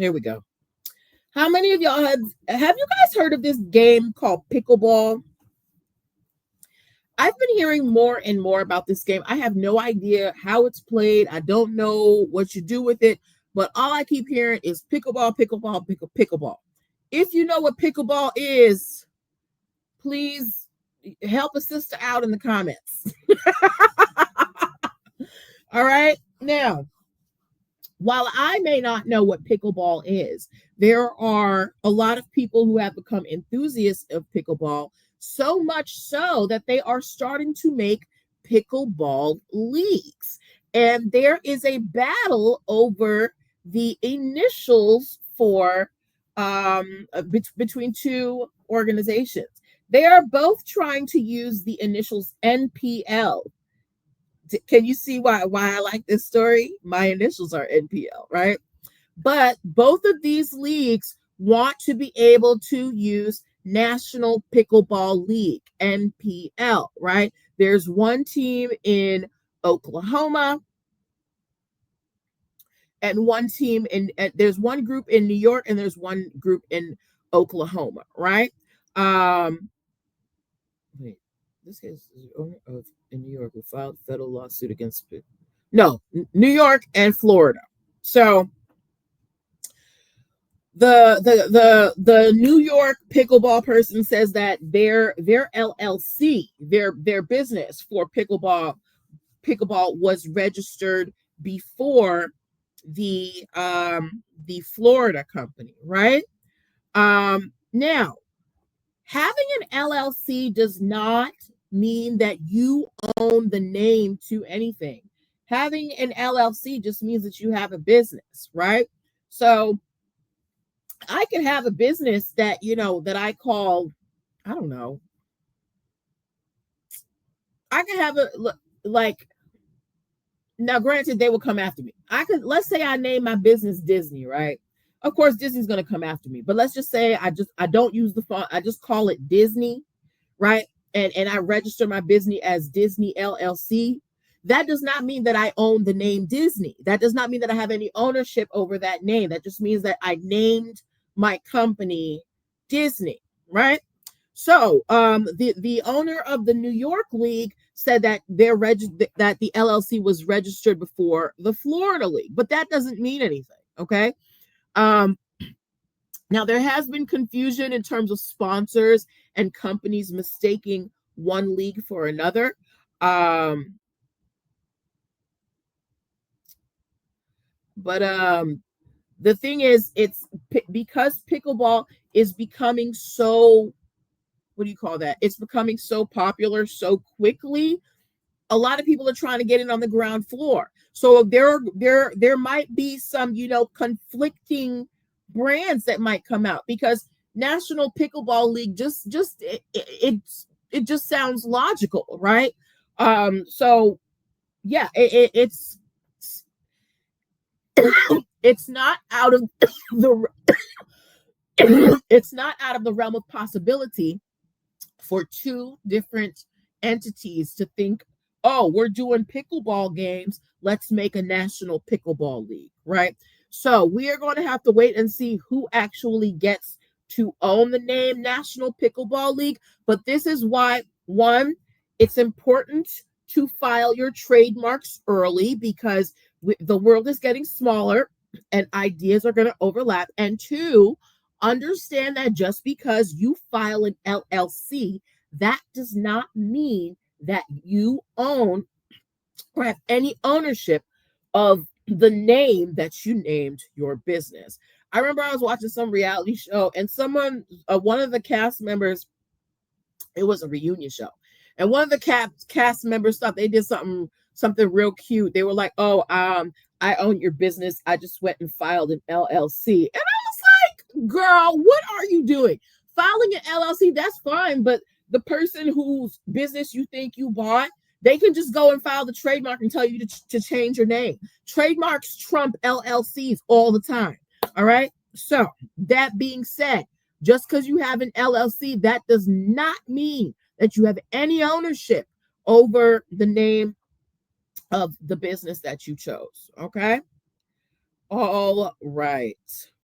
Here we go. How many of y'all have you guys heard of this game called pickleball? I've been hearing more and more about this game. I have no idea how it's played. I don't know what you do with it, but all I keep hearing is pickleball, pickleball, pickleball. If you know what pickleball is, please help a sister out in the comments. All right. Now, while I may not know what pickleball is, there are a lot of people who have become enthusiasts of pickleball, so much so that they are starting to make pickleball leagues. And there is a battle over the initials for between two organizations. They are both trying to use the initials NPL. Can you see why I like this story? My initials are NPL, right? But both of these leagues want to be able to use National Pickleball League, NPL, right? There's one team in Oklahoma and one team there's one group in New York and there's one group in Oklahoma, right? Wait, this is the owner of in New York who filed a federal lawsuit against New York and Florida. So the New York pickleball person says that their LLC, their business for pickleball was registered before the Florida company, right? Now, having an LLC does not mean that you own the name to anything. Having an LLC just means that you have a business, right? So I could have a business that, that I call, I don't know. I could have now granted, they will come after me. Let's say I name my business Disney, right? Of course, Disney's going to come after me, but let's just say I don't use the font. I just call it Disney, right? And I register my business as Disney LLC. That does not mean that I own the name Disney. That does not mean that I have any ownership over that name. That just means that I named my company Disney, right? So the owner of the New York League said that that the LLC was registered before the Florida League, but that doesn't mean anything, okay? Now, there has been confusion in terms of sponsors and companies mistaking one league for another. But the thing is, it's because pickleball is becoming so, what do you call that? It's becoming so popular so quickly. A lot of people are trying to get in on the ground floor. So there might be some, conflicting brands that might come out because National Pickleball League it just sounds logical, right? So yeah, it's it's not out of the it's not out of the realm of possibility for two different entities to think, oh, we're doing pickleball games, let's make a National Pickleball League, right? So we are going to have to wait and see who actually gets to own the name National Pickleball League. But this is why, one, it's important to file your trademarks early because the world is getting smaller and ideas are going to overlap. And two, understand that just because you file an LLC, that does not mean that you own or have any ownership of the name that you named your business. I remember I was watching some reality show and one of the cast members, it was a reunion show, and one of the cast members thought they did something real cute. They were like, "Oh, I own your business. I just went and filed an LLC," and I was like, "Girl, what are you doing? Filing an LLC, that's fine, but the person whose business you think you bought, they can just go and file the trademark and tell you to change your name. Trademarks trump LLCs all the time. All right. So that being said, just because you have an LLC, that does not mean that you have any ownership over the name of the business that you chose. Okay. All right.